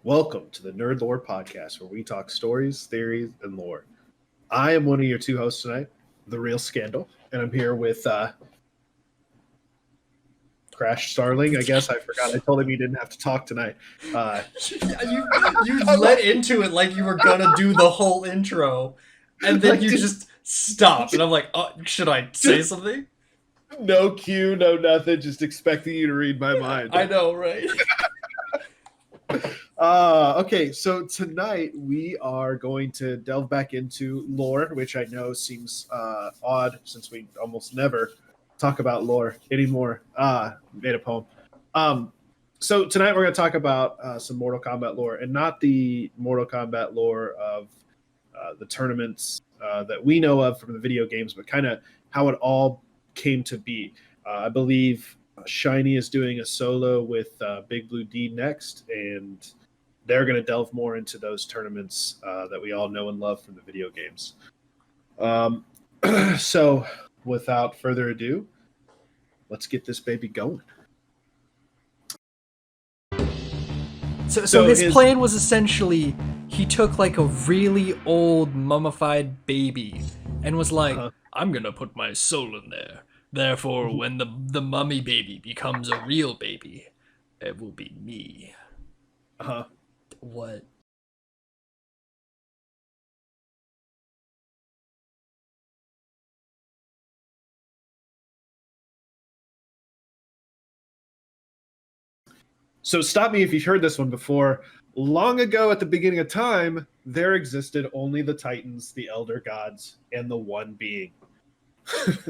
Welcome to the NerdLore podcast, where we talk stories, theories, and lore. I am one of your two hosts tonight, TheRealSkandle, and I'm here with Crashstarling. I guess I forgot. I told him he didn't have to talk tonight. You let into it like you were gonna do the whole intro, and then you just stopped. And I'm like, oh, should I say something? No cue, no nothing, just expecting you to read my mind. I know, right? Okay, so tonight we are going to delve back into lore, which I know seems odd since we almost never talk about lore anymore. Made a poem. So tonight we're going to talk about some Mortal Kombat lore, and not the Mortal Kombat lore of the tournaments that we know of from the video games, but kind of how it all came to be. I believe Shiny is doing a solo with Big Blue D next, and they're going to delve more into those tournaments that we all know and love from the video games. So, without further ado, let's get this baby going. So his plan was essentially he took like a really old mummified baby and was like, I'm gonna put my soul in there. Therefore, when the mummy baby becomes a real baby, it will be me. What? So stop me if you've heard this one before. Long ago at the beginning of time, there existed only the Titans, the Elder Gods, and the One Being.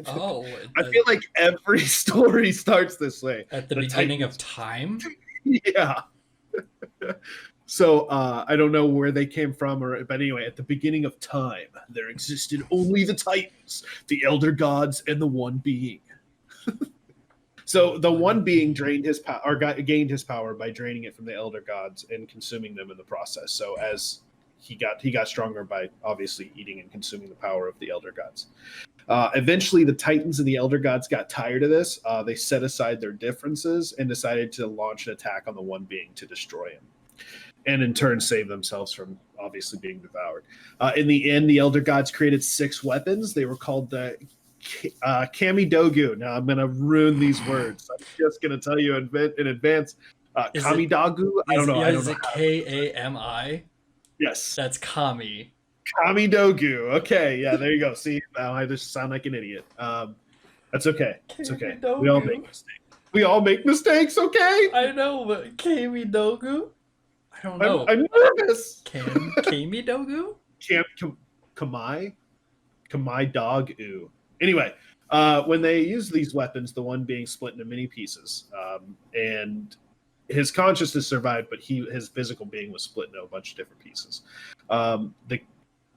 Oh. I feel like every story starts this way. At the beginning of time? Yeah. So I don't know where they came from, but anyway, at the beginning of time, there existed only the Titans, the Elder Gods, and the One Being. So the One Being drained his power, or gained his power by draining it from the Elder Gods and consuming them in the process. So as he got stronger by obviously eating and consuming the power of the Elder Gods. Eventually, the Titans and the Elder Gods got tired of this. They set aside their differences and decided to launch an attack on the One Being to destroy him, and in turn save themselves from obviously being devoured. In the end, the Elder Gods created 6 weapons. They were called the Kamidogu. Now I'm going to ruin these words. I'm just going to tell you in advance. Kamidogu? I don't know. Is it Kami? Yes. That's Kami. Kamidogu. Okay, yeah, there you go. See, now I just sound like an idiot. That's okay. It's okay. We all make mistakes. We all make mistakes, okay? I know, but Kamidogu? I don't know. I'm nervous. Kamidogu? Kamai dog ooh. Anyway, when they use these weapons, the One Being split into many pieces, and his consciousness survived, but his physical being was split into a bunch of different pieces.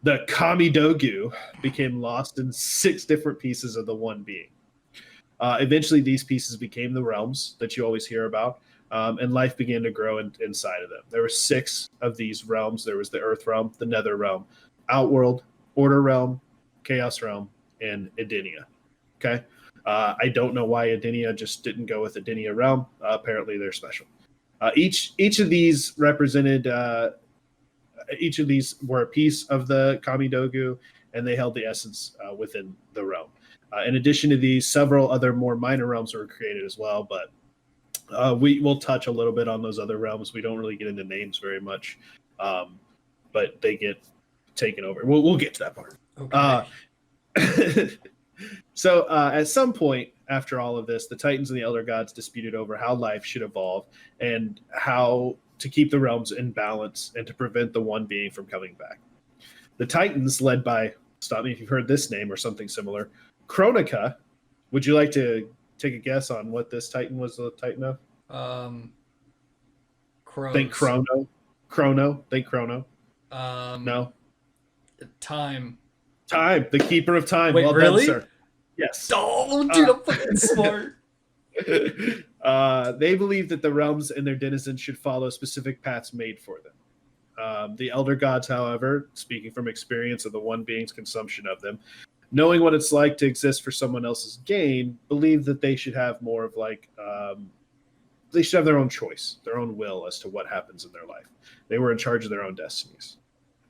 The Kamidogu became lost in 6 different pieces of the One Being. Eventually, these pieces became the realms that you always hear about, and life began to grow inside of them. There were 6 of these realms. There was the Earth Realm, the Nether Realm, Outworld, Order Realm, Chaos Realm, and Edenia. Okay? I don't know why Edenia just didn't go with Edenia Realm. Apparently, they're special. Each of these represented... each of these were a piece of the Kamidogu, and they held the essence within the realm. In addition to these, several other more minor realms were created as well, but we will touch a little bit on those other realms. We don't really get into names very much, but they get taken over. We'll get to that part. Okay. So at some point after all of this, the Titans and the Elder Gods disputed over how life should evolve and how to keep the realms in balance and to prevent the One Being from coming back. The Titans, led by, stop me if you've heard this name or something similar, Kronika. Would you like to take a guess on what this Titan was the Titan of? Think Chrono. Think Chrono. No. Time. The Keeper of Time. Wait, well really? done, sir. Yes. Oh, dude, I'm fucking smart. They believe that the realms and their denizens should follow specific paths made for them. The Elder Gods, however, speaking from experience of the One Being's consumption of them, knowing what it's like to exist for someone else's gain, believe that they should have more of like they should have their own choice, their own will as to what happens in their life. They were in charge of their own destinies.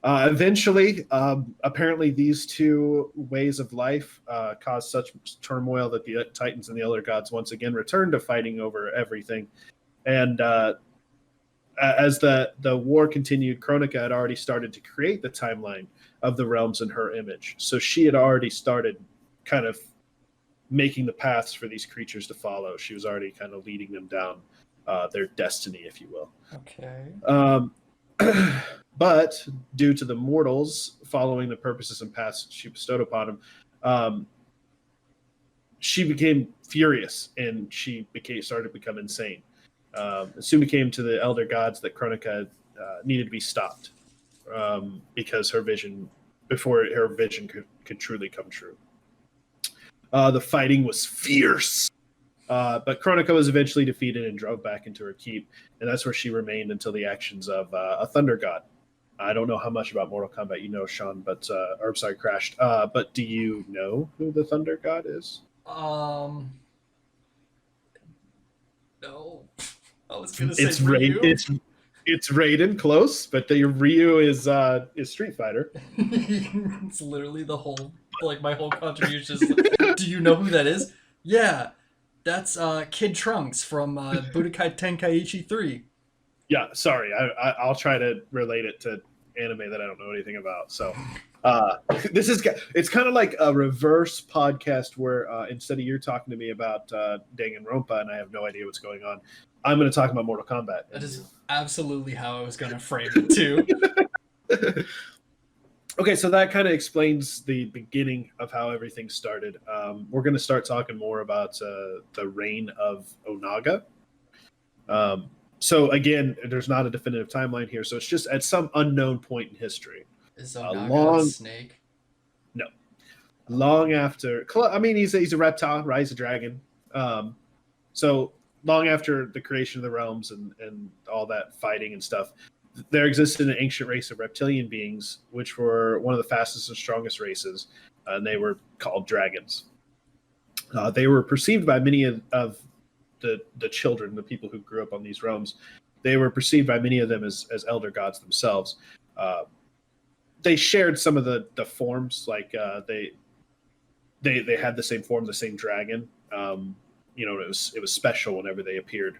Eventually, apparently, these two ways of life caused such turmoil that the Titans and the Elder Gods once again returned to fighting over everything. And as the war continued, Kronika had already started to create the timeline of the realms in her image. So she had already started kind of making the paths for these creatures to follow. She was already kind of leading them down their destiny, if you will. Okay. But due to the mortals following the purposes and paths she bestowed upon him, she became furious and she started to become insane. It soon became to the elder gods that Kronika needed to be stopped because before her vision could truly come true. The fighting was fierce. But Kronika was eventually defeated and drove back into her keep, and that's where she remained until the actions of a thunder god. I don't know how much about Mortal Kombat you know, Sean, or I'm sorry, Crashed. But do you know who the thunder god is? No. I was gonna say Ryu. It's Raiden, close, but the Ryu is Street Fighter. It's literally my whole contribution is like, do you know who that is? Yeah. That's Kid Trunks from Budokai Tenkaichi 3. Yeah, sorry. I'll try to relate it to anime that I don't know anything about. So it's kind of like a reverse podcast where instead of you talking to me about Danganronpa and I have no idea what's going on, I'm going to talk about Mortal Kombat. That is absolutely how I was going to frame it too. Okay, so that kind of explains the beginning of how everything started. We're going to start talking more about the reign of Onaga. So again, there's not a definitive timeline here, so it's just at some unknown point in history. Is Onaga a snake? No. Long after, I mean, he's a reptile, right? He's a dragon. So long after the creation of the realms and all that fighting and stuff, there existed an ancient race of reptilian beings, which were one of the fastest and strongest races, and they were called dragons. They were perceived by many of the children, the people who grew up on these realms, they were perceived by many of them as elder gods themselves. They shared some of the forms, like they had the same form, the same dragon. It was special whenever they appeared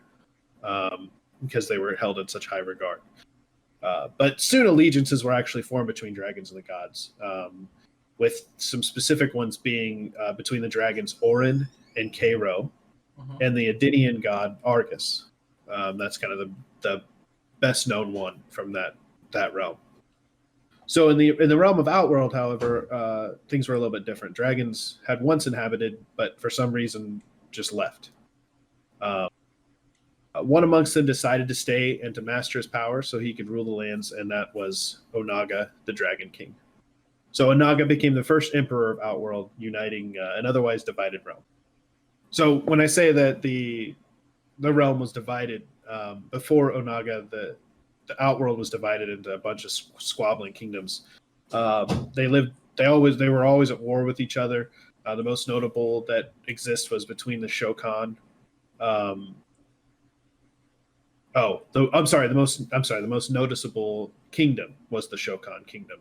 because they were held in such high regard. But soon allegiances were actually formed between dragons and the gods, with some specific ones being between the dragons Orin and Cairo, and the Adinian god Argus. That's kind of the best known one from that realm. So in the realm of Outworld, however, things were a little bit different. Dragons had once inhabited, but for some reason just left. One amongst them decided to stay and to master his power so he could rule the lands, and that was Onaga, the Dragon King. So Onaga became the first emperor of Outworld, uniting an otherwise divided realm. So when I say that the realm was divided, before Onaga, the Outworld was divided into a bunch of squabbling kingdoms. They were always at war with each other. The most notable that exists was between the Shokan. The most noticeable kingdom was the Shokan kingdom.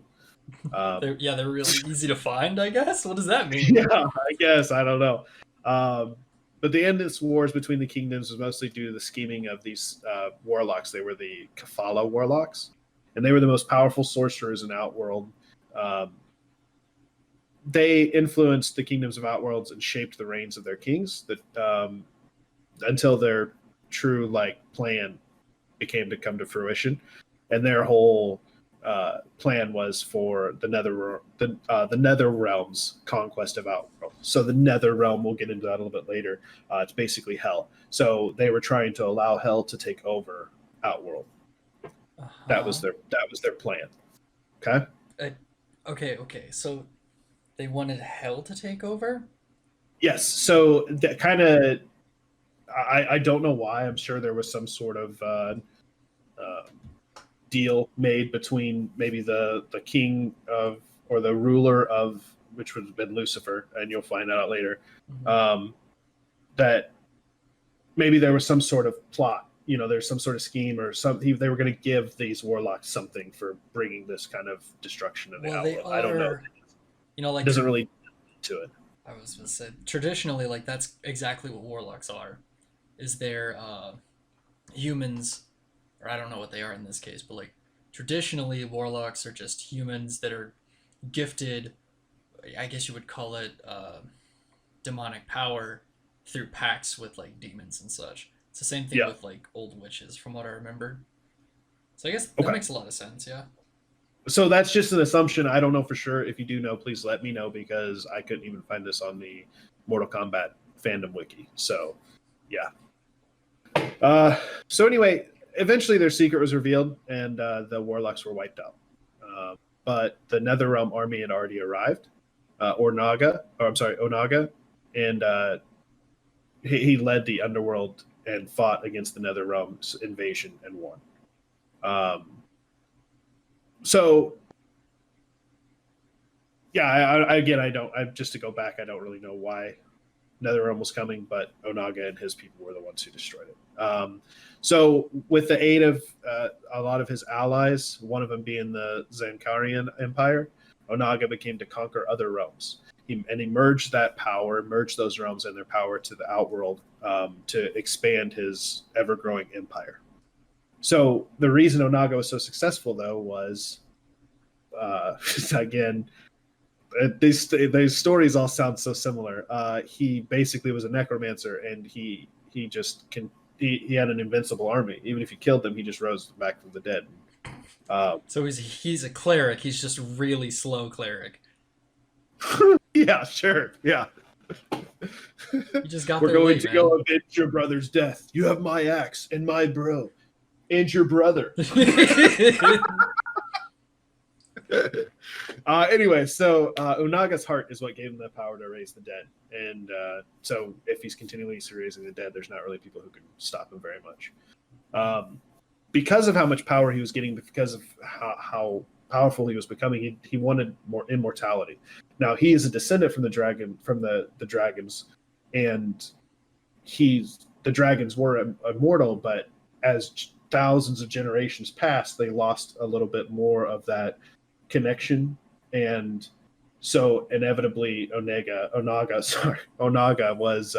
They're really easy to find, I guess. What does that mean? Yeah, I guess, I don't know. But the endless wars between the kingdoms was mostly due to the scheming of these warlocks. They were the Kafala warlocks, and they were the most powerful sorcerers in Outworld. They influenced the kingdoms of Outworlds and shaped the reigns of their kings until their true plan became to come to fruition, and their whole plan was for the Nether Realm's conquest of Outworld. So the Nether Realm, we'll get into that a little bit later. It's basically Hell. So they were trying to allow Hell to take over Outworld. That was their plan. Okay. Okay. So they wanted Hell to take over. Yes. So that kind of. I don't know why. I'm sure there was some sort of deal made between maybe the king of, or the ruler of, which would have been Lucifer, and you'll find out later, that maybe there was some sort of plot. There's some sort of scheme or something. They were going to give these warlocks something for bringing this kind of destruction in the Well, they outworld. I don't know. are, It like doesn't really to it. I was gonna say traditionally, like that's exactly what warlocks are. Is they're humans, or I don't know what they are in this case, but like traditionally, warlocks are just humans that are gifted. I guess you would call it demonic power through pacts with like demons and such. It's the same thing Yeah. with like old witches, from what I remember. So I guess that Okay. makes a lot of sense. Yeah. So that's just an assumption. I don't know for sure. If you do know, please let me know because I couldn't even find this on the Mortal Kombat fandom wiki. So, yeah. So anyway, eventually their secret was revealed and the warlocks were wiped out. But the NetherRealm army had already arrived. Onaga, and he led the underworld and fought against the NetherRealm's invasion and won. So, yeah, just to go back, I don't really know why NetherRealm was coming, but Onaga and his people were the ones who destroyed it. So, with the aid of a lot of his allies, one of them being the Zankarian Empire, Onaga became to conquer other realms. He merged those realms and their power to the outworld to expand his ever-growing empire. So the reason Onaga was so successful, though, was, again, these stories all sound so similar. He basically was a necromancer, and he had an invincible army. Even if you killed him, he just rose back from the dead. So he's a cleric. He's just really slow cleric. Yeah, sure. Yeah. You just got We're there going late, to man. go avenge your brother's death. You have my axe and my bro and your brother. Anyway, so Unaga's heart is what gave him the power to raise the dead. And so if he's continually raising the dead, there's not really people who can stop him very much. Because of how much power he was getting, because of how powerful he was becoming, he wanted more immortality. Now he is a descendant from the dragons, and the dragons were immortal, but as thousands of generations passed, they lost a little bit more of that connection, and so inevitably Onaga was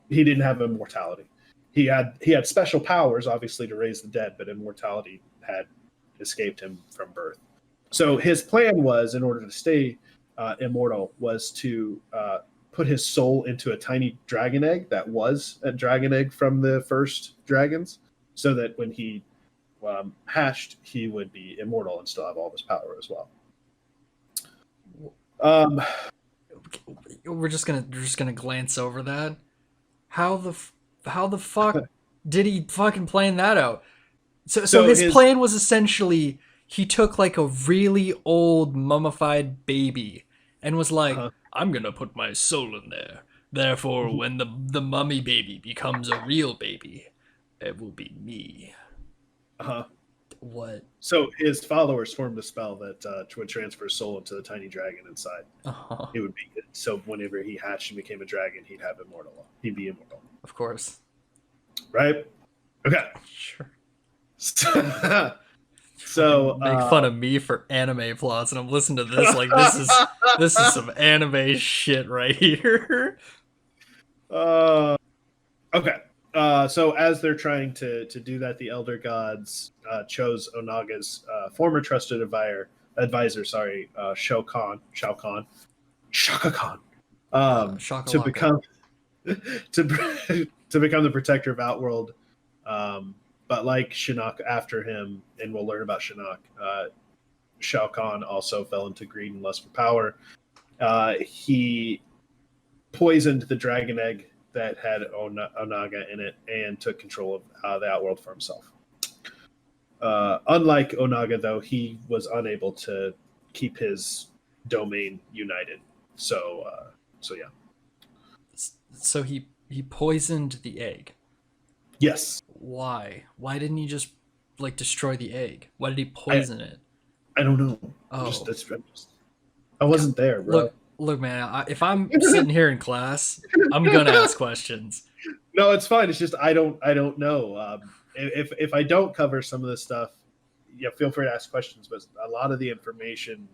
he didn't have immortality. He had special powers, obviously, to raise the dead, but immortality had escaped him from birth. So his plan was, in order to stay immortal, was to put his soul into a tiny dragon egg that was a dragon egg from the first dragons, so that when he hatched, he would be immortal and still have all of his power as well. We're just gonna glance over that. How the fuck did he fucking plan that out? So his plan was essentially he took like a really old mummified baby and was like, I'm gonna put my soul in there. Therefore, when the mummy baby becomes a real baby, it will be me. What? So his followers formed a spell that would transfer soul into the tiny dragon inside. It would be so whenever he hatched and became a dragon, he'd be immortal. Of course. Right? Okay. Sure. So make fun of me for anime plots, and I'm listening to this like this is some anime shit right here. Okay. So as they're trying to do that, the Elder Gods chose Onaga's former trusted advisor, Shao Kahn, Shaka Khan, to become to become the protector of Outworld. But like Shinnok after him, and we'll learn about Shinnok, Shao Kahn also fell into greed and lust for power. He poisoned the dragon egg that had Onaga in it and took control of the Outworld for himself. Unlike Onaga, though, he was unable to keep his domain united. So yeah. So he poisoned the egg. Yes. Why? Why didn't he just like destroy the egg? Why did he poison it? I don't know. Oh. I wasn't there, bro. Look, man, if I'm sitting here in class, I'm gonna ask questions. No, it's fine. It's just I don't know. If I don't cover some of this stuff, yeah, feel free to ask questions. But a lot of the information,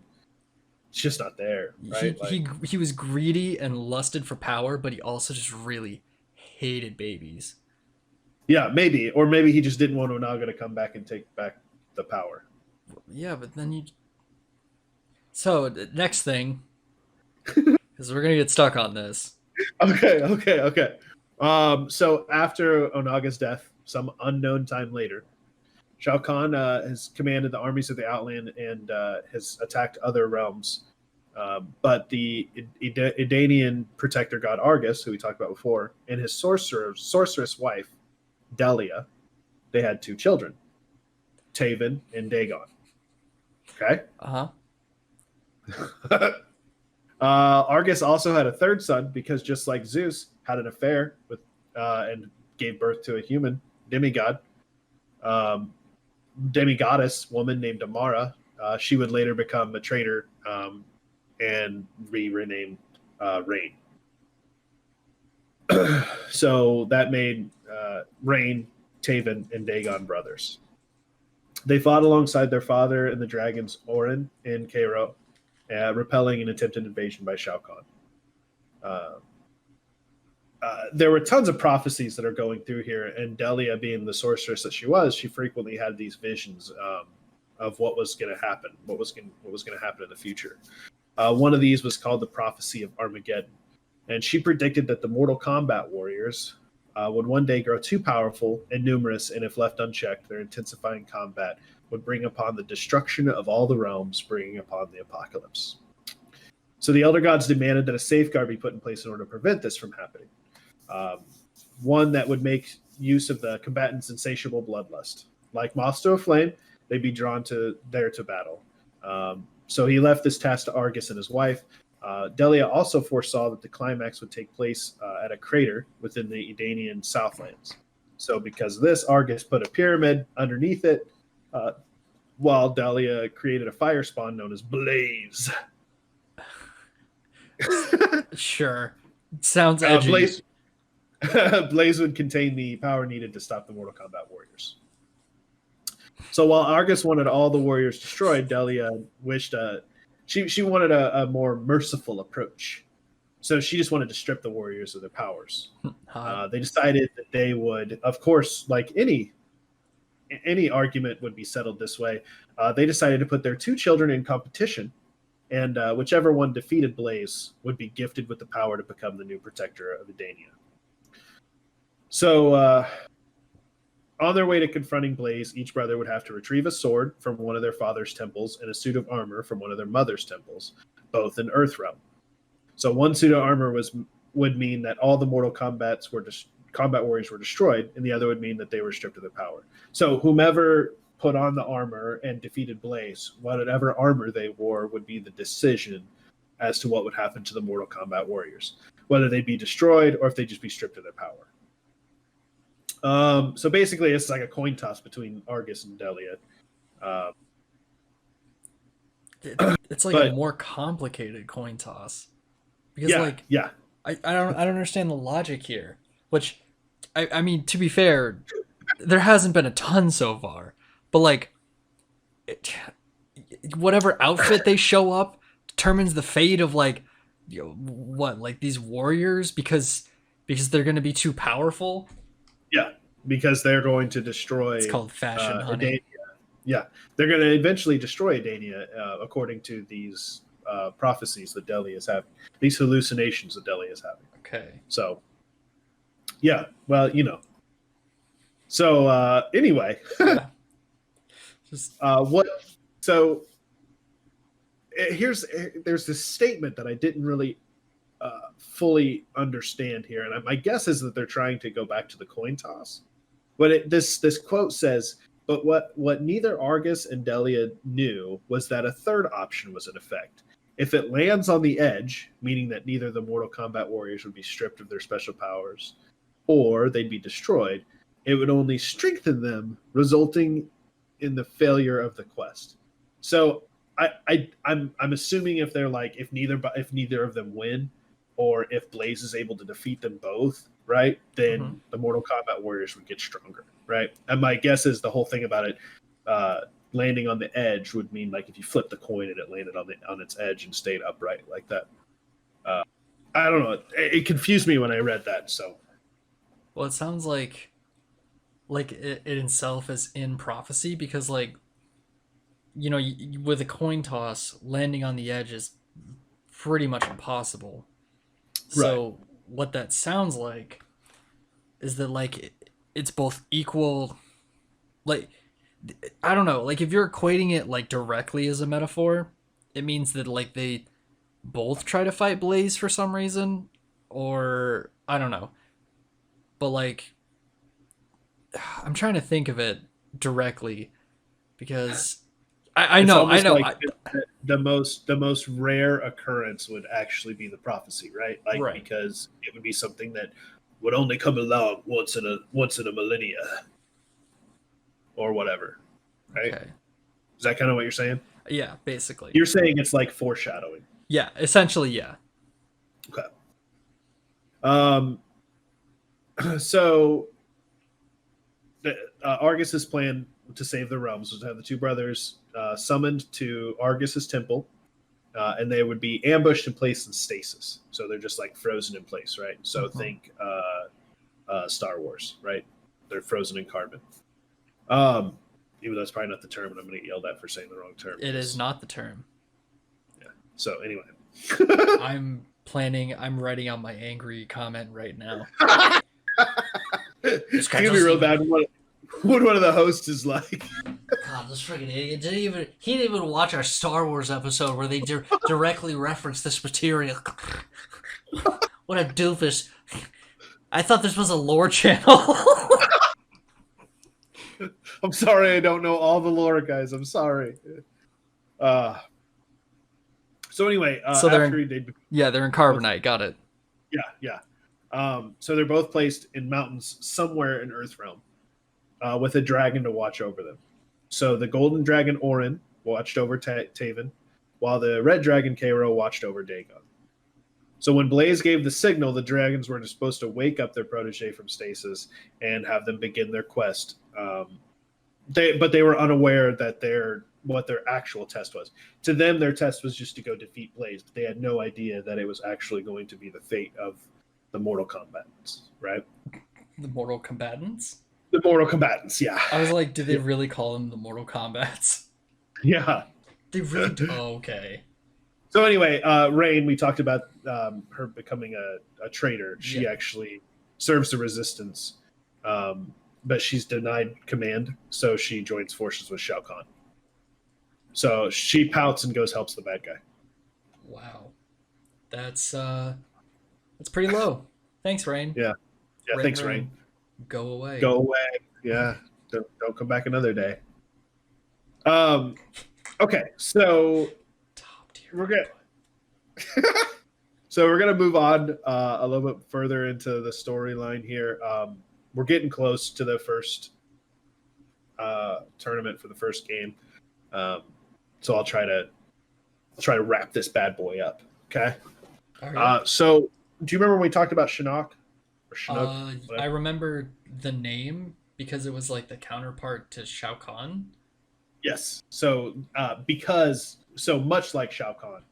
it's just not there, He right? Like, he was greedy and lusted for power, but he also just really hated babies. yeah, maybe, or maybe he just didn't want Onaga to come back and take back the power. Yeah, but then you. So the next thing, because we're gonna get stuck on this. Okay. So after Onaga's death, some unknown time later, Shao Kahn has commanded the armies of the Outland and has attacked other realms. But the Edanian protector god Argus, who we talked about before, and his sorceress wife, Delia, they had two children, Taven and Dagon. Okay? Uh-huh. Argus also had a third son because just like Zeus had an affair with and gave birth to a human demigod, demigoddess woman named Amara. She would later become a traitor and be renamed Rain. So that made Rain, Taven, and Dagon brothers. They fought alongside their father and the dragons Orin and Cairo, repelling an attempted invasion by Shao Kahn. There were tons of prophecies that are going through here, and Delia, being the sorceress that she was, she frequently had these visions of what was going to happen, what was going to happen in the future. One of these was called the prophecy of Armageddon, and she predicted that the Mortal Kombat warriors would one day grow too powerful and numerous, and if left unchecked, their intensifying combat would bring upon the destruction of all the realms, bringing upon the apocalypse. So the elder gods demanded that a safeguard be put in place in order to prevent this from happening. One that would make use of the combatants' insatiable bloodlust. Like moths to a flame, they'd be drawn there to battle. So he left this task to Argus and his wife. Delia also foresaw that the climax would take place at a crater within the Edanian Southlands. So because of this, Argus put a pyramid underneath it, while Delia created a fire spawn known as Blaze. Sure. Sounds edgy. Blaze would contain the power needed to stop the Mortal Kombat warriors. So while Argus wanted all the warriors destroyed, Delia wished she wanted a more merciful approach. So she just wanted to strip the warriors of their powers. They decided that they would, of course, like any argument would be settled this way. They decided to put their two children in competition, and whichever one defeated Blaze would be gifted with the power to become the new protector of Edania. So on their way to confronting Blaze, each brother would have to retrieve a sword from one of their father's temples and a suit of armor from one of their mother's temples, both in Earthrealm. So one suit of armor would mean that all the Mortal Kombat warriors were destroyed, and the other would mean that they were stripped of their power. So whomever put on the armor and defeated Blaze, whatever armor they wore would be the decision as to what would happen to the Mortal Kombat warriors, whether they'd be destroyed or if they'd just be stripped of their power. So basically, it's like a coin toss between Argus and Delia. It's like a more complicated coin toss because, I don't understand the logic here. Which, I mean, to be fair, there hasn't been a ton so far, but like, whatever outfit they show up determines the fate of like, like these warriors because they're going to be too powerful. Yeah, because they're going to destroy. It's called fashion, honey. Edania. Yeah, they're going to eventually destroy Edania, according to these prophecies that Delia is having, these hallucinations that Delia is having. Okay. So, yeah, well, So anyway, yeah. There's this statement that I didn't really fully understand here, and my guess is that they're trying to go back to the coin toss. But this quote says, "But what neither Argus and Delia knew was that a third option was in effect. If it lands on the edge, meaning that neither the Mortal Kombat warriors would be stripped of their special powers, or they'd be destroyed, it would only strengthen them, resulting in the failure of the quest." So I'm assuming if they're like if neither of them win, or if Blaze is able to defeat them both, right? Then the Mortal Kombat warriors would get stronger, right? And my guess is the whole thing about it landing on the edge would mean like if you flip the coin and it landed on its edge and stayed upright like that. I don't know. It confused me when I read that. So, well, it sounds like it itself is in prophecy because like you know with a coin toss landing on the edge is pretty much impossible. So what that sounds like is that like it's both equal, like I don't know, like if you're equating it like directly as a metaphor, it means that like they both try to fight Blaze for some reason, or I don't know. But like I'm trying to think of it directly because I know like the most rare occurrence would actually be the prophecy, right? Like because it would be something that would only come along once in a millennia or whatever, right? Okay. Is that kind of what you're saying? Yeah, basically. You're saying it's like foreshadowing. Yeah, essentially, yeah. Okay. So Argus's plan to save the realms was to have the two brothers summoned to Argus's temple, and they would be ambushed and placed in stasis. So they're just like frozen in place, right? So think Star Wars, right? They're frozen in carbon. Even though it's probably not the term, and I'm going to get yelled at for saying the wrong term. It is not the term. Yeah. So anyway, I'm writing out my angry comment right now. It's gonna be real bad. What one of the hosts is like. God, this freaking idiot he didn't even watch our Star Wars episode where they directly reference this material. What a doofus! I thought this was a lore channel. I'm sorry, I don't know all the lore, guys. I'm sorry. So anyway, so they're in Carbonite. Got it. Yeah. So they're both placed in mountains somewhere in Earthrealm, with a dragon to watch over them. So the golden dragon Orin watched over Taven, while the red dragon Cairo watched over Dagon. So when Blaze gave the signal, the dragons were supposed to wake up their protege from stasis and have them begin their quest. But they were unaware that what their actual test was. To them, their test was just to go defeat Blaze, but they had no idea that it was actually going to be the fate of the Mortal Combatants, right? The Mortal Combatants? The Mortal Combatants, yeah. I was like, did they really call them the Mortal Kombats? Yeah. They really do. Oh, okay. So anyway, Rain, we talked about her becoming a traitor. She actually serves the resistance, but she's denied command, so she joins forces with Shao Kahn. So she pouts and goes helps the bad guy. Wow. That's pretty low. Thanks, Rain. Yeah. Thanks, Rain. Go away. Yeah. Don't come back another day. Okay, so we're gonna move on a little bit further into the storyline here. We're getting close to the first tournament for the first game, so I'll try to wrap this bad boy up. Okay. Right. So do you remember when we talked about Shinnok? Or Chinook? I remember the name because it was like the counterpart to Shao Kahn. Yes. So because so much like Shao Kahn,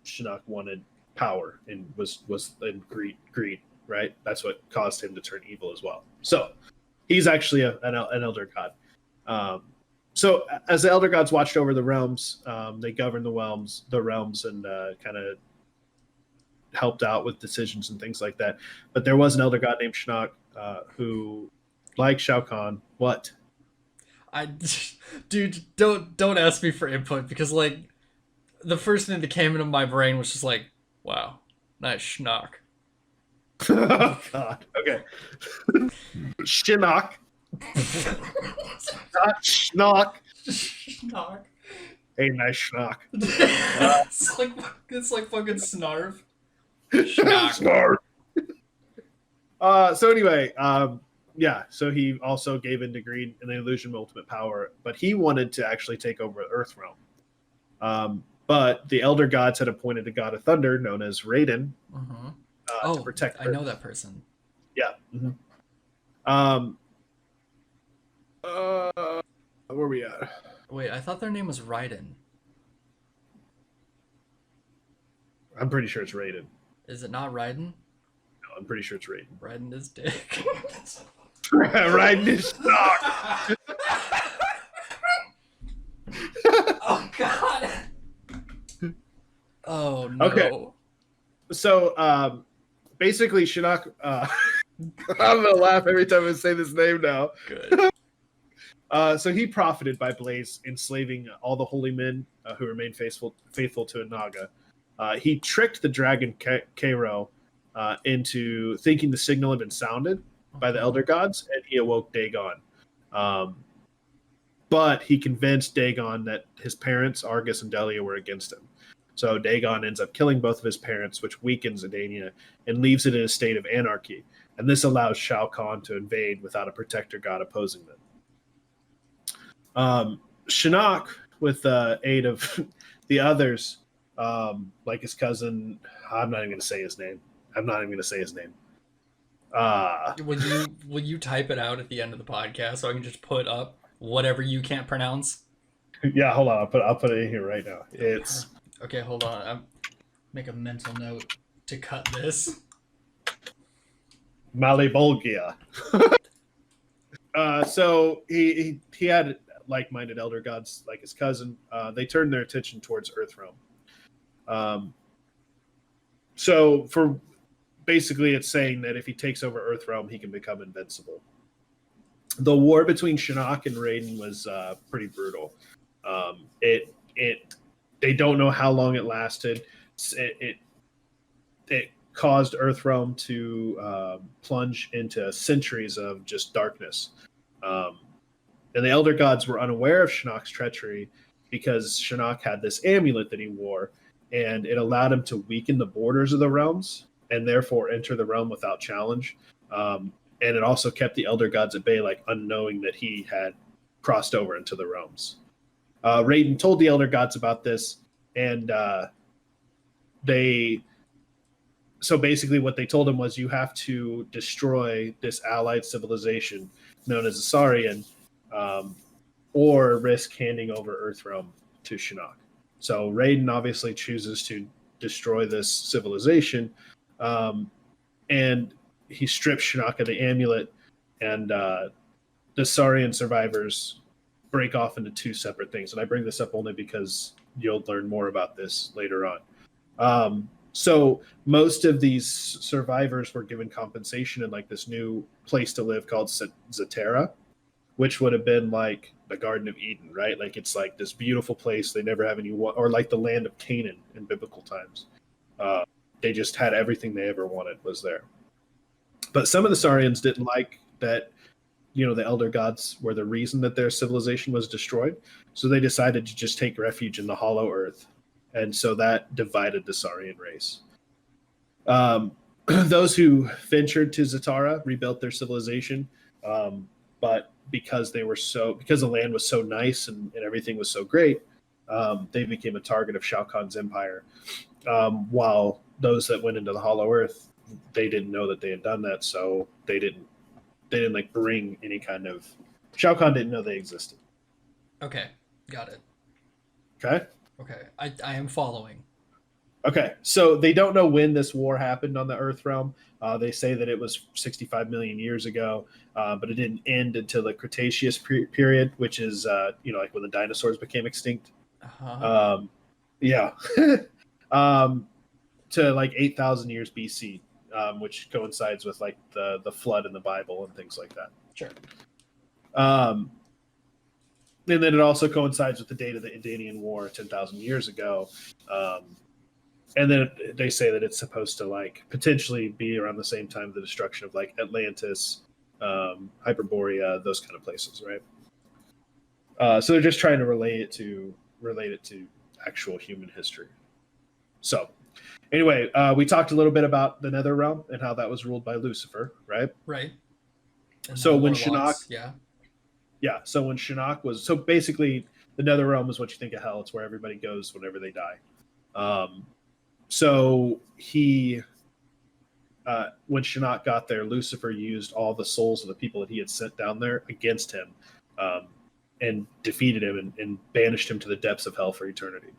Shinnok wanted power and was in greed, right? That's what caused him to turn evil as well. So he's actually an elder god. So as the elder gods watched over the realms, they governed the realms, and kind of helped out with decisions and things like that. But there was an elder god named Shinnok who, like Shao Kahn, what? Dude, don't ask me for input because like the first thing that came into my brain was just like, wow, nice Shinnok. Oh God. Okay. Shinnok. Not Schnock. Schnock. Hey, nice Schnock. It's like fucking Snarf. Snarf. So anyway, so he also gave in to greed and the illusion of ultimate power, but he wanted to actually take over Earthrealm. But the elder gods had appointed a god of thunder known as Raiden to protect I Earth. know that person. Yeah. Um, where are we at? Wait, I thought their name was Raiden. I'm pretty sure it's Raiden. Is it not Raiden? No, I'm pretty sure it's Raiden. Raiden is dick. Raiden is stuck. Oh god. Oh no. Okay. So basically Shinnok I'm gonna laugh every time I say this name now. Good. So he profited by Blaze enslaving all the holy men who remained faithful to Inaga. He tricked the dragon Cairo into thinking the signal had been sounded by the elder gods, and he awoke Dagon. But he convinced Dagon that his parents, Argus and Delia, were against him. So Dagon ends up killing both of his parents, which weakens Edania and leaves it in a state of anarchy. And this allows Shao Kahn to invade without a protector god opposing them. Shinnok, with the aid of the others, like his cousin, I'm not even going to say his name. Will you type it out at the end of the podcast so I can just put up whatever you can't pronounce? Yeah, hold on. I'll put it in here right now. It's okay. Hold on. I'm make a mental note to cut this. Malibolgia. So he had like-minded elder gods like his cousin. They turned their attention towards Earthrealm. So for basically, it's saying that if he takes over Earthrealm, he can become invincible. The war between Shinnok and Raiden was pretty brutal. They don't know how long it lasted. It caused Earthrealm to plunge into centuries of just darkness. And the Elder Gods were unaware of Shinnok's treachery because Shinnok had this amulet that he wore, and it allowed him to weaken the borders of the realms and therefore enter the realm without challenge. And it also kept the Elder Gods at bay, like unknowing that he had crossed over into the realms. Raiden told the Elder Gods about this, and so basically what they told him was, you have to destroy this allied civilization known as Asarian, or risk handing over Earthrealm to Shinnok. So Raiden obviously chooses to destroy this civilization, and he strips Shinnok of the amulet, and the Asarian survivors break off into two separate things. And I bring this up only because you'll learn more about this later on. So most of these survivors were given compensation in like this new place to live called Zatera, which would have been like the Garden of Eden, right? Like it's like this beautiful place. They never have any, or like the land of Canaan in biblical times. They just had everything they ever wanted was there. But some of the Saurians didn't like that, you know, the Elder Gods were the reason that their civilization was destroyed. So they decided to just take refuge in the Hollow Earth. And so that divided the Saurian race. Those who ventured to Zatara rebuilt their civilization, but because the land was so nice and everything was so great, they became a target of Shao Kahn's empire. While those that went into the Hollow Earth, they didn't know that they had done that, so they didn't like bring any kind of. Shao Kahn didn't know they existed. Okay, got it. Okay. Okay, I am following. Okay, so they don't know when this war happened on the Earth realm. They say that it was 65 million years ago, but it didn't end until the Cretaceous period, which is like when the dinosaurs became extinct. Uh-huh. Yeah, to like 8,000 years BC, which coincides with like the flood in the Bible and things like that. Sure. And then it also coincides with the date of the Indanian War 10,000 years ago. And then they say that it's supposed to like potentially be around the same time the destruction of like Atlantis, Hyperborea, those kind of places, right? So they're just trying to relate it to actual human history. So anyway, we talked a little bit about the Nether Realm and how that was ruled by Lucifer, right? Right. And So when Shinnok, so when Shinnok was basically The nether realm is what you think of hell. It's where everybody goes whenever they die. So when Shinnok got there, Lucifer used all the souls of the people that he had sent down there against him, and defeated him and banished him to the depths of hell for eternity.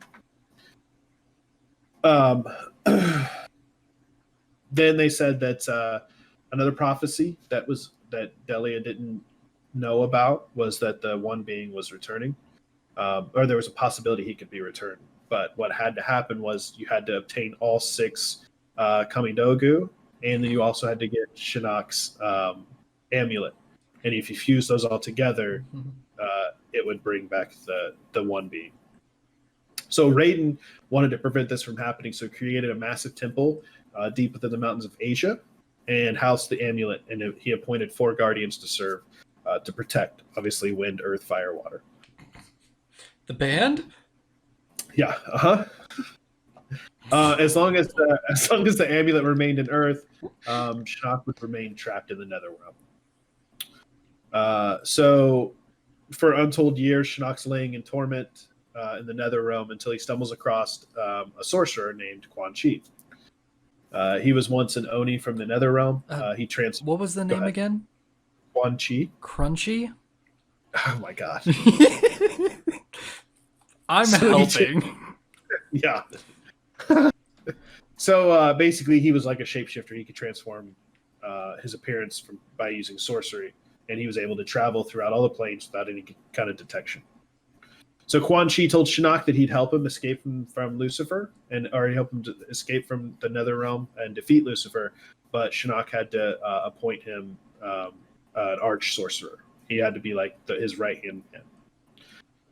Then they said that another prophecy that Delia didn't know about was that the one being was returning, or there was a possibility he could be returned. But what had to happen was you had to obtain all 6 Kamidogu, and then you also had to get Shinnok's amulet. And if you fuse those all together, it would bring back the one being. So Raiden wanted to prevent this from happening, so he created a massive temple deep within the mountains of Asia and housed the amulet, and he appointed 4 guardians to serve, to protect, obviously, wind, earth, fire, water. The band? Yeah, as long as the amulet remained in Earth, Shinnok would remain trapped in the Netherrealm. So, for untold years, Shinnok's laying in torment in the Netherrealm until he stumbles across a sorcerer named Quan Chi. He was once an Oni from the Netherrealm. What was the name again? Quan Chi. Crunchy? Oh my god. I'm helping. Yeah. So basically, he was like a shapeshifter. He could transform his appearance by using sorcery, and he was able to travel throughout all the planes without any kind of detection. So Quan Chi told Shinnok that he'd help him escape from Lucifer, or he'd help him to escape from the Netherrealm and defeat Lucifer, but Shinnok had to appoint him an arch sorcerer. He had to be like his right-hand man.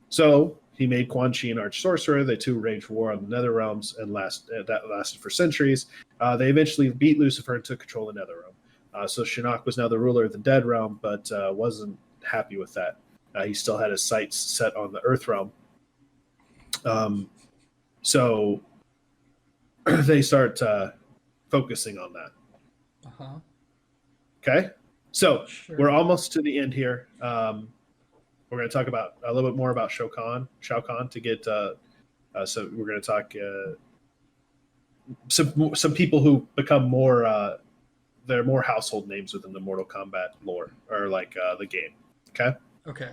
So he made Quan Chi an arch sorcerer. The two waged war on the Netherrealms, and that lasted for centuries. They eventually beat Lucifer and took control of the Netherrealm. So Shinnok was now the ruler of the Dead Realm, but wasn't happy with that. He still had his sights set on the Earth Realm. So they start focusing on that. Uh-huh. Okay? So Sure. we're almost to the end here. We're going to talk about a little bit more about Shao Kahn to get. So we're going to talk some people who become more. They're more household names within the Mortal Kombat lore, or like the game. Okay. Okay.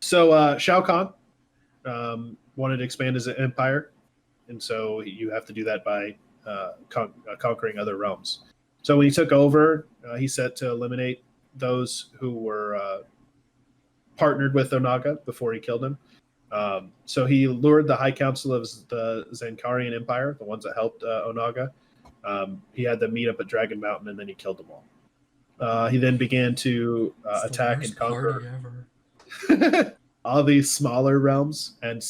So Shao Kahn wanted to expand his empire, and so you have to do that by conquering other realms. So when he took over, he set to eliminate those who were partnered with Onaga before he killed him. So he lured the High Council of the Zankarian Empire, the ones that helped Onaga. He had them meet up at Dragon Mountain, and then he killed them all. He then began to attack and conquer all these smaller realms, and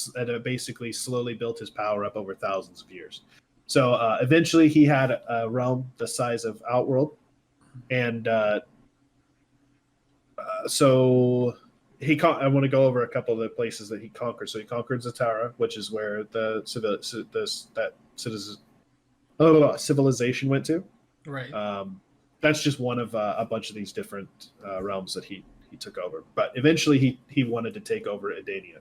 basically slowly built his power up over thousands of years. So eventually he had a realm the size of Outworld, and so I want to go over a couple of the places that he conquered. So he conquered Zatara, which is where civilization went to. Right. That's just one of a bunch of these different realms that he took over. But eventually he wanted to take over Edania.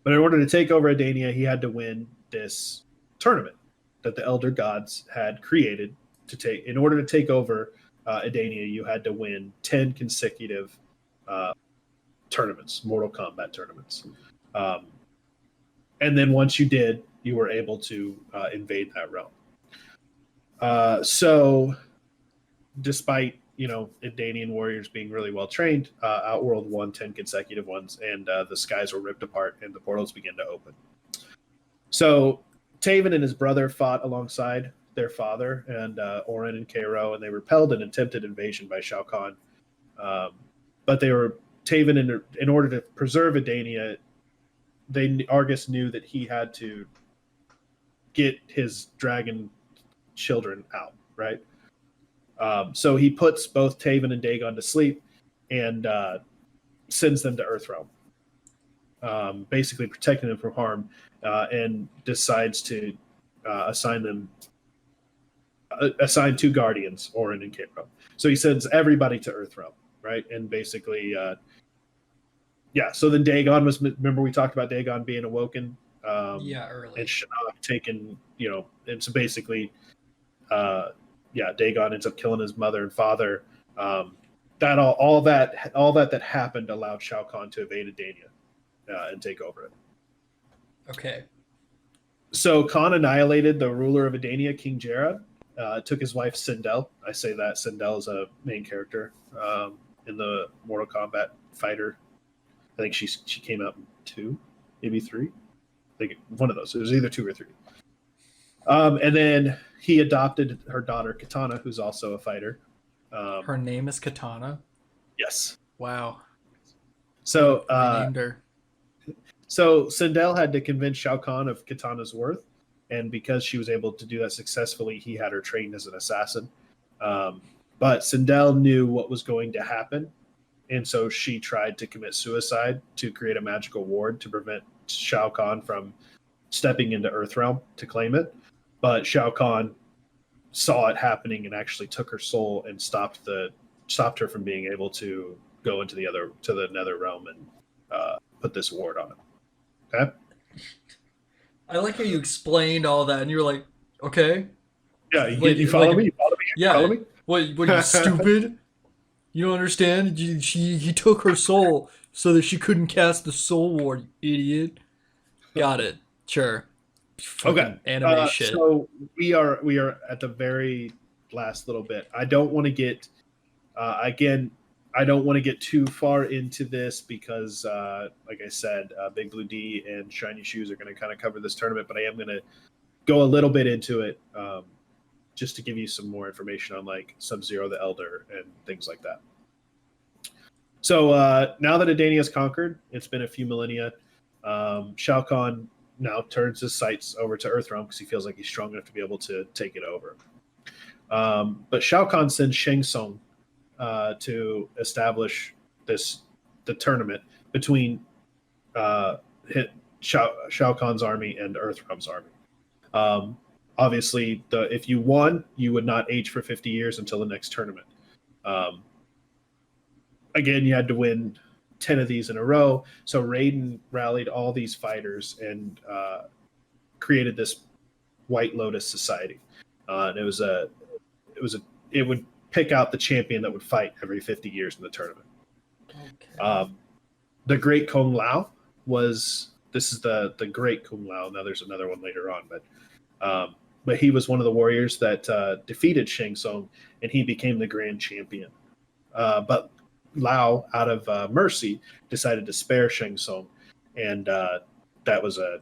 But in order to take over Edania, he had to win this tournament that the Elder Gods had created to take. In order to take over Edania, you had to win 10 consecutive tournaments, Mortal Kombat tournaments. And then once you did, you were able to invade that realm. So despite Edanian warriors being really well trained, Outworld won 10 consecutive ones, and the skies were ripped apart and the portals began to open. So Taven and his brother fought alongside their father and Orin and Cairo, and they repelled an attempted invasion by Shao Kahn. But Taven, in order to preserve Edania, Argus knew that he had to get his dragon children out, right? So he puts both Taven and Dagon to sleep and sends them to Earthrealm, basically protecting them from harm, and decides to assign 2 guardians, Orin and Cairo. So he sends everybody to Earthrealm, right? And basically, yeah, so then Dagon was, remember we talked about Dagon being awoken, Yeah, early. and Shinnok taken, and so basically, Dagon ends up killing his mother and father. That all that happened allowed Shao Kahn to evade Edania and take over it. Okay. So Khan annihilated the ruler of Edania, King Jarrah. Took his wife Skandle. I say that Skandle is a main character in the Mortal Kombat fighter. I think she came out in 2, maybe 3. I think one of those. It was either 2 or 3. And then he adopted her daughter Katana, who's also a fighter. Her name is Katana. Yes. Wow. So renamed her. So Skandle had to convince Shao Kahn of Katana's worth, and because she was able to do that successfully, he had her trained as an assassin. But Skandle knew what was going to happen, and so she tried to commit suicide to create a magical ward to prevent Shao Kahn from stepping into Earthrealm to claim it. But Shao Kahn saw it happening and actually took her soul and stopped her from being able to go into the Nether Realm and put this ward on it. Okay. I like how you explained all that, and you were like, "Okay, Yeah, you follow me? You follow me? Yeah. Follow me? What are you stupid? You don't understand? He took her soul so that she couldn't cast the soul ward, you idiot." Got it. Sure. Fucking Okay. anime shit. So we are at the very last little bit. I don't want to get I don't want to get too far into this because, like I said, Big Blue D and Shiny Shoes are going to kind of cover this tournament, but I am going to go a little bit into it just to give you some more information on like Sub-Zero the Elder and things like that. So now that Edania is conquered, it's been a few millennia. Shao Kahn now turns his sights over to Earthrealm because he feels like he's strong enough to be able to take it over. But Shao Kahn sends Shang Tsung to establish the tournament between Shao Kahn's army and Earthrealm's army. Obviously, if you won, you would not age for 50 years until the next tournament. Again, you had to win 10 of these in a row. So Raiden rallied all these fighters and created this White Lotus Society. And it would pick out the champion that would fight every 50 years in the tournament. Okay. The Great Kung Lao this is the Great Kung Lao. Now there's another one later on, but he was one of the warriors that defeated Shang Tsung, and he became the grand champion. But Lao, out of mercy, decided to spare Shang Tsung, and that was a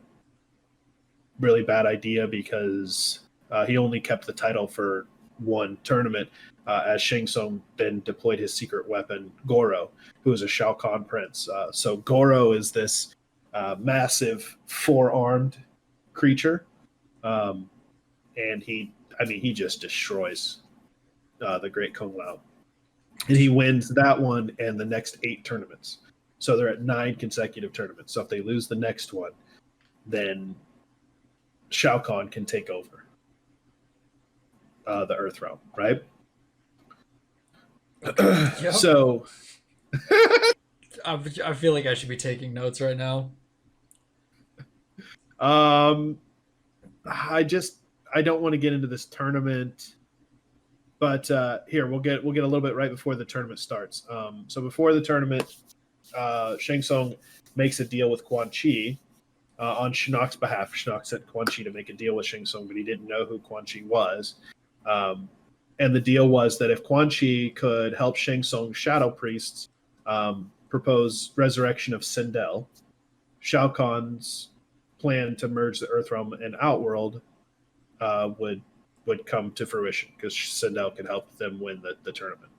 really bad idea because he only kept the title for one tournament, as Shang Tsung then deployed his secret weapon, Goro, who is a Shao Kahn prince. So Goro is this massive four-armed creature, and he just destroys the Great Kung Lao. And he wins that one and the next 8 tournaments. So they're at 9 consecutive tournaments. So if they lose the next one, then Shao Kahn can take over the Earthrealm, right? Yep. So I feel like I should be taking notes right now. I don't want to get into this tournament, but here we'll get a little bit right before the tournament starts. So before the tournament, Shang Tsung makes a deal with Quan Chi on Shinnok's behalf. Shinnok sent Quan Chi to make a deal with Shang Tsung, but he didn't know who Quan Chi was. And the deal was that if Quan Chi could help Shang Tsung's shadow priests propose resurrection of Skandle, Shao Kahn's plan to merge the Earthrealm and Outworld would come to fruition because Skandle could help them win the tournament.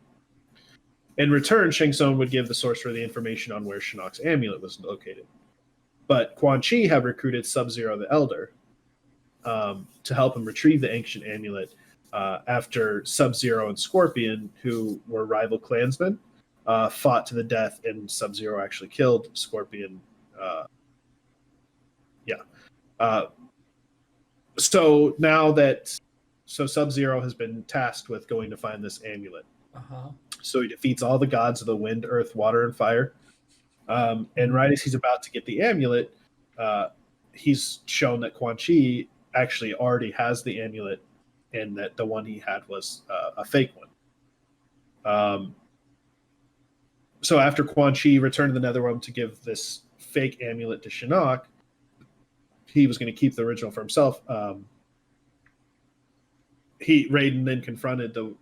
In return, Shang Tsung would give the sorcerer the information on where Shinnok's amulet was located. But Quan Chi had recruited Sub-Zero the Elder to help him retrieve the ancient amulet after Sub-Zero and Scorpion, who were rival clansmen, fought to the death, and Sub-Zero actually killed Scorpion. So now that Sub-Zero has been tasked with going to find this amulet. Uh-huh. So he defeats all the gods of the wind, earth, water, and fire. And right as he's about to get the amulet, he's shown that Quan Chi actually already has the amulet, and that the one he had was a fake one. So after Quan Chi returned to the Netherrealm to give this fake amulet to Shinnok, he was going to keep the original for himself. Raiden then confronted the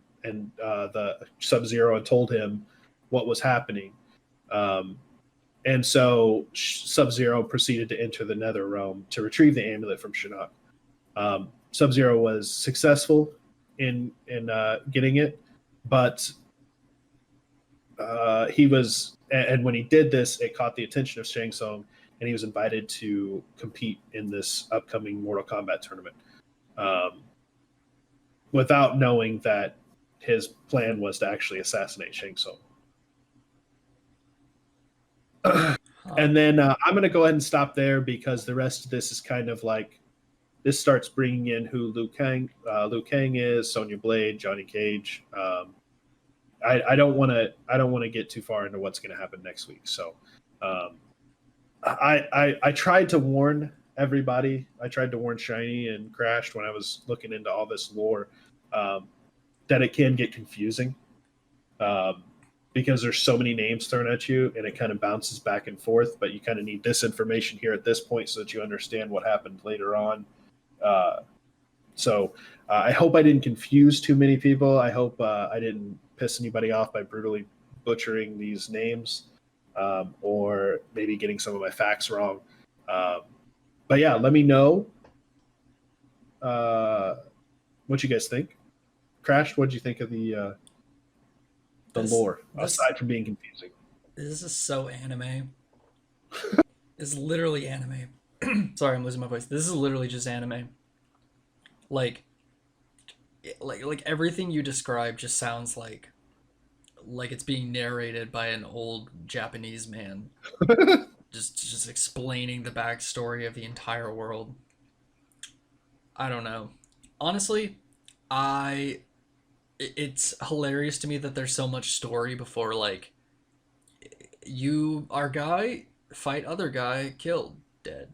Sub-Zero and told him what was happening. And so Sub-Zero proceeded to enter the Netherrealm to retrieve the amulet from Shinnok. Sub-Zero was successful in getting it, but and when he did this, it caught the attention of Shang Tsung, and he was invited to compete in this upcoming Mortal Kombat tournament, without knowing that his plan was to actually assassinate Shang Tsung. And then I'm going to go ahead and stop there, because the rest of this is kind of like, this starts bringing in who Liu Kang is, Sonya Blade, Johnny Cage. I don't want to get too far into what's going to happen next week. So I tried to warn everybody. I tried to warn Shiny and Crashed when I was looking into all this lore, that it can get confusing. Because there's so many names thrown at you, and it kind of bounces back and forth, but you kind of need this information here at this point so that you understand what happened later on. So I hope I didn't confuse too many people. I hope I didn't piss anybody off by brutally butchering these names, or maybe getting some of my facts wrong. But yeah, let me know what you guys think. Crash, what did you think of the lore, aside from being confusing? This is so anime. It's literally anime. Sorry, I'm losing my voice. This is literally just anime. Like everything you describe just sounds like it's being narrated by an old Japanese man, just explaining the backstory of the entire world. I don't know. Honestly, it's hilarious to me that there's so much story before, like, you are guy, fight other guy, killed, dead.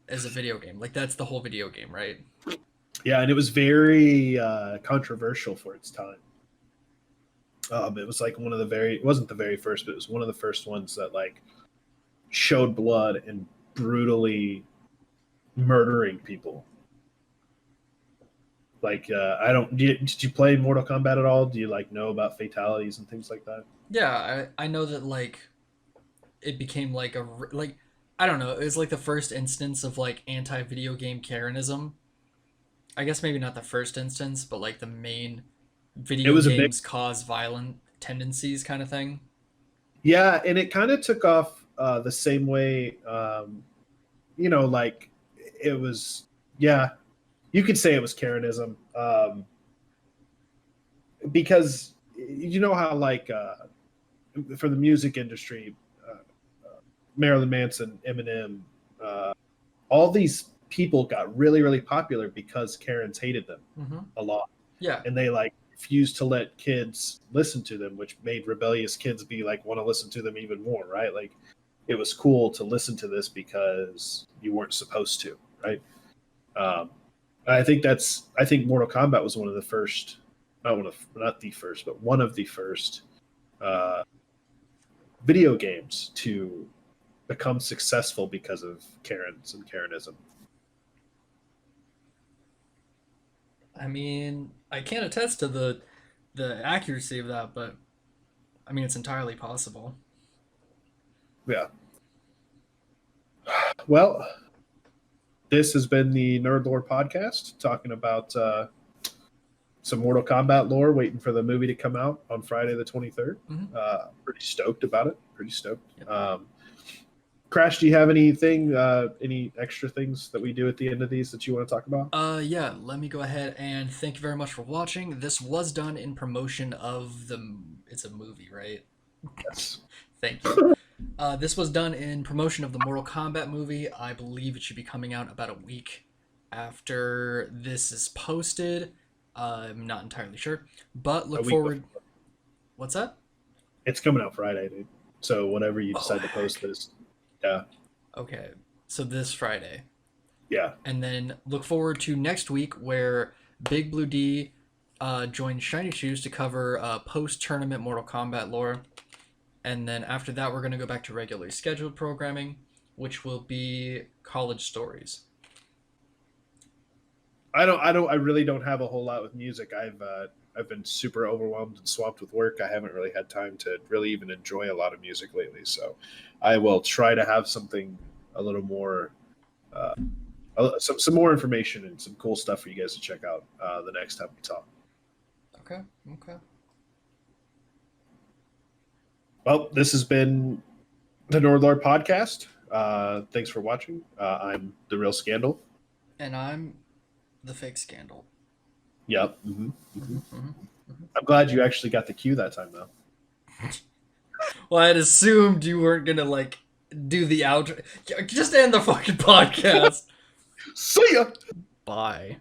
As a video game. Like, that's the whole video game, right? Yeah, and it was very controversial for its time. It was like it wasn't the very first, but it was one of the first ones that like showed blood and brutally murdering people. Like, did you play Mortal Kombat at all? Do you like know about fatalities and things like that? Yeah, I know that, like, it became like I don't know, it was like the first instance of like anti-video game Karenism. I guess maybe not the first instance, but like the main video games cause violent tendencies kind of thing. Yeah, and it kind of took off the same way, like it was, yeah, you could say it was Karenism, because you know how, like, for the music industry, Marilyn Manson, Eminem, all these people got really, really popular because Karens hated them a lot. Yeah. And they like refused to let kids listen to them, which made rebellious kids be like, want to listen to them even more, right? Like, it was cool to listen to this because you weren't supposed to, right? I think Mortal Kombat was one of the first, not the first, but one of the first video games to become successful because of Karens and Karenism. I mean, I can't attest to the accuracy of that, but I mean, it's entirely possible. Yeah. Well, this has been the NerdLore podcast, talking about some Mortal Kombat lore, waiting for the movie to come out on Friday the 23rd. Pretty stoked about it. Pretty stoked. Yep. Crash, do you have anything, any extra things that we do at the end of these that you want to talk about? Yeah, let me go ahead and thank you very much for watching. This was done in promotion of it's a movie, right? Yes. Thank you. This was done in promotion of the Mortal Kombat movie. I believe it should be coming out about a week after this is posted. I'm not entirely sure, but look forward. What's that? It's coming out Friday, dude. So whenever you decide to post this, yeah, Okay, so this Friday. yeah. And then look forward to next week where Big Blue D joins Shiny Shoes to cover post-tournament Mortal Kombat lore. And then after that, we're going to go back to regularly scheduled programming, which will be college stories. I really don't have a whole lot with music. I've been super overwhelmed and swamped with work. I haven't really had time to really even enjoy a lot of music lately. So I will try to have something a little more, some more information and some cool stuff for you guys to check out the next time we talk. Okay. Okay. Well, this has been the NerdLore podcast. Thanks for watching. I'm TheRealSkandle. And I'm the fake Skandle. Yep. I'm glad you actually got the cue that time, though. Well, I'd assumed you weren't gonna like do the outro. Just end the fucking podcast. See ya. Bye.